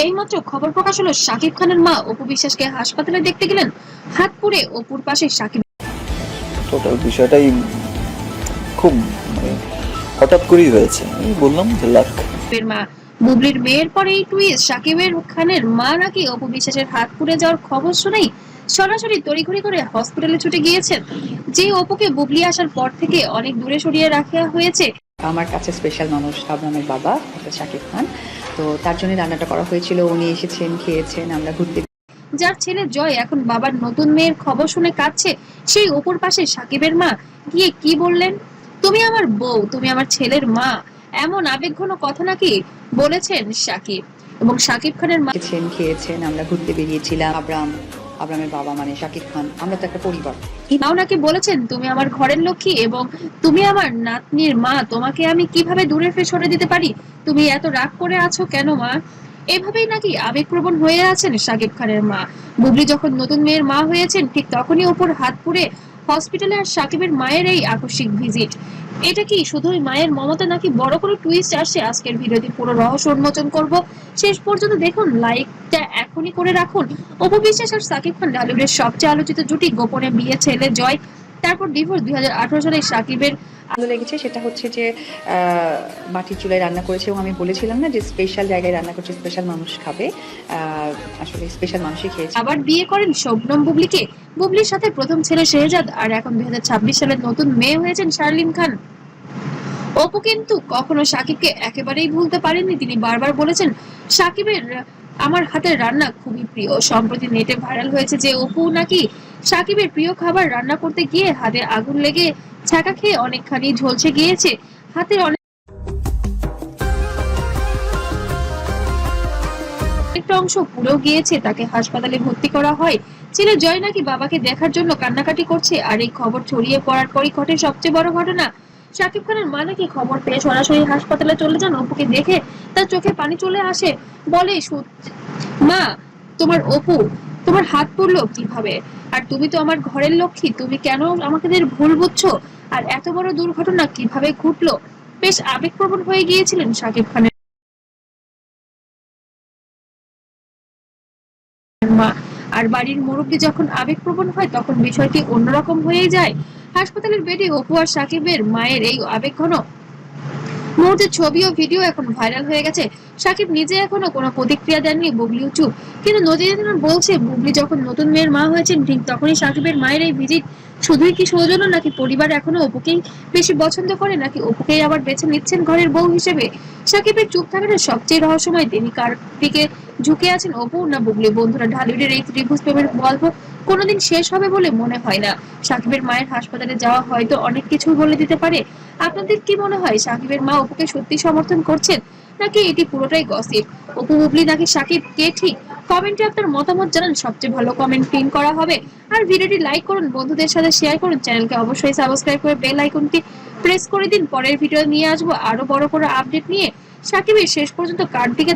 এইমাত্র খবর প্রকাশ হলো শাকিব খানের মা অপু বিশ্বাসকে হাসপাতালে দেখতে গেলেন হাত পুড়ে অপুর পাশে শাকিব। টোটাল বিষয়টাই খুব মানে হঠাৎ করেই হয়েছে। আমি বললাম যে লাক। এর মা বুবলির মেয়ের পরে এই টুইস্ট, শাকিবের খানের মা নাকি অপু বিশ্বাসের হাত পুড়ে যাওয়ার খবর শুনেই সরাসরি তড়িঘড়ি করে হসপিটালে ছুটে গিয়েছেন। যে অপুকে বুবলি আসার পর থেকে অনেক দূরে সরিয়ে রাখা হয়েছে। আমার কাছে স্পেশাল মানুষ আবরামের বাবা শাকিব খান, তো তার জন্য রান্নাটা করা হয়েছিল। উনি এসেছেন, খেয়েছেন, আমরা ঘুরতে। যার ছেলে জয় এখন বাবার নতুন মেয়ের খবর শুনে কাঁদছে, সেই অপুর পাশে শাকিবের মা গিয়ে কি বললেন, তুমি আমার বউ, তুমি আমার ছেলের মা, এমন আবেগঘন কথা নাকি বলেছেন শাকিব। এবং শাকিব খানের মা খেয়েছেন, আমরা ঘুরতে বেরিয়েছিলাম। আবরামের বাবা মানে শাকিব খান, আমরা তো একটা পরিবার। মাও নাকি বলেছেন তুমি আমার ঘরের লক্ষ্মী এবং তুমি আমার নাতনির মা, তোমাকে আমি কিভাবে দূরে সরে দিতে পারি, তুমি এত রাগ করে আছো কেন মা। এভাবেই নাকি আবেগপ্রবণ হয়ে আছেন শাকিব খানের মা। বুবলি যখন নতুন মেয়ের মা হয়েছেন ঠিক তখনই ওপর হাত পুড়ে হসপিটালে আর শাকিবের মায়ের এই আকস্মিক ভিজিট। এটা কি শুধুই মায়ের মমতা নাকি বড় কোনো টুইস্ট আসছে? আজকের ভিডিওতে পুরো রহস্য উন্মোচন করব, শেষ পর্যন্ত দেখুন, লাইকটা এখনই করে রাখুন। অপু বিশ্বাস আর শাকিব খান ঢালিউডের সবচেয়ে আলোচিত জুটি, গোপনে বিয়ে, ছেলে জয়, তারপর ডিভোর্স। 2018 সালে শাকিবের ভালো লেগেছে সেটা হচ্ছে যে মাটির চুলায় রান্না করেছে, এবং আমি বলেছিলাম না যে স্পেশাল জায়গায় রান্না করছে, স্পেশাল মানুষ খাবে। আসলে স্পেশাল মানুষই খেয়েছে। আবার বিয়ে করেন শবনম বুবলিকে, বুবলির সাথে প্রথম ছেলে শেহজাদ, আর এখন 2026 সালে নতুন মেয়ে হয়েছেন শার্লিন খান। অপু কিন্তু কখনো শাকিবকে একেবারেই ভুলতে পারেননি। তিনি বারবার বলেছেন শাকিবের আমার হাতের রান্না খুবই প্রিয়। সম্প্রতি নেটে ভাইরাল হয়েছে যে অপু নাকি শাকিবের প্রিয় খাবার রান্না করতে গিয়ে হাতে আগুন লেগে ছ্যাঁকা খেয়ে অনেকখানি ঝলসে গিয়েছে, হাতের অনেকটা অংশ পুড়েও গিয়েছে। তাকে হাসপাতালে ভর্তি করা হয়। ছেলে জয় নাকি বাবাকে দেখার জন্য কান্নাকাটি করছে। আর এই খবর ছড়িয়ে পড়ার পরই ঘটে সবচেয়ে বড় ঘটনা। শাকিব খানের মা নাকি খবর পেয়ে সরাসরি হাসপাতালে চলে যান। অপুকে দেখে তার চোখে পানি চলে আসে, বলে মা, তোমার অপু, তোমার হাত পড়লো কিভাবে? আর তুমি তো আমার ঘরের লক্ষ্মী, তুমি কেন আমাদের ভুল বুঝছো? আর এত বড় দুর্ঘটনা কিভাবে ঘটলো? বেশ আবেগপ্রবণ হয়ে গিয়েছিলেন শাকিব খানের মা। আর বাড়ির মুরব্বী যখন আবেগপ্রবণ হয় তখন বিষয়টি অন্যরকম হয়ে যায়। হাসপাতালের বেডে অপু আর শাকিবের মায়ের এই আবেগঘন মুহূর্তের ছবি ও ভিডিও এখন ভাইরাল হয়ে গেছে। শাকিব নিজে এখনো কোনো প্রতিক্রিয়া দেননি, বুবলিও চুপ। কিন্তু নজির বলছে বুবলি যখন নতুন মেয়ের মা হয়েছেন ঠিক তখনই শাকিবের মায়ের এই ভিজিট। শুধুই কি সৌজন্য, নাকি পরিবার এখনো অপুকেই বেশি পছন্দ করে, নাকি অপুকেই আবার বেছে নিচ্ছেন ঘরের বউ হিসেবে? শাকিবের চুপ থাকাটা সবচেয়ে রহস্যময়। তিনি কার দিকে ঝুঁকে আছেন, অপু না বুবলি? বন্ধুরা, ঢালিউডের এই ত্রিভুজ প্রেমের গল্প কোনোদিন শেষ হবে বলে মনে হয় না। শাকিবের মায়ের হাসপাতালে যাওয়া হয়তো অনেক কিছু বলে দিতে পারে। আপনাদের কি মনে হয়, শাকিবের মা অপুকে সত্যি সমর্থন করছেন, নাকি এটি পুরোটাই গসিপ? অপু, বুবলি নাকি শাকিব, কে ঠিক? কমেন্টে আপনার মতামত জানান, সবচেয়ে ভালো কমেন্ট পিন করা হবে। আর ভিডিওটি লাইক করুন, বন্ধুদের সাথে শেয়ার করুন, চ্যানেলকে অবশ্যই সাবস্ক্রাইব করে বেল আইকনটি প্রেস করে দিন। পরের ভিডিও নিয়ে আসবো আরো বড় করে আপডেট নিয়ে। শাকিবের শেষ পর্যন্ত কার দিকে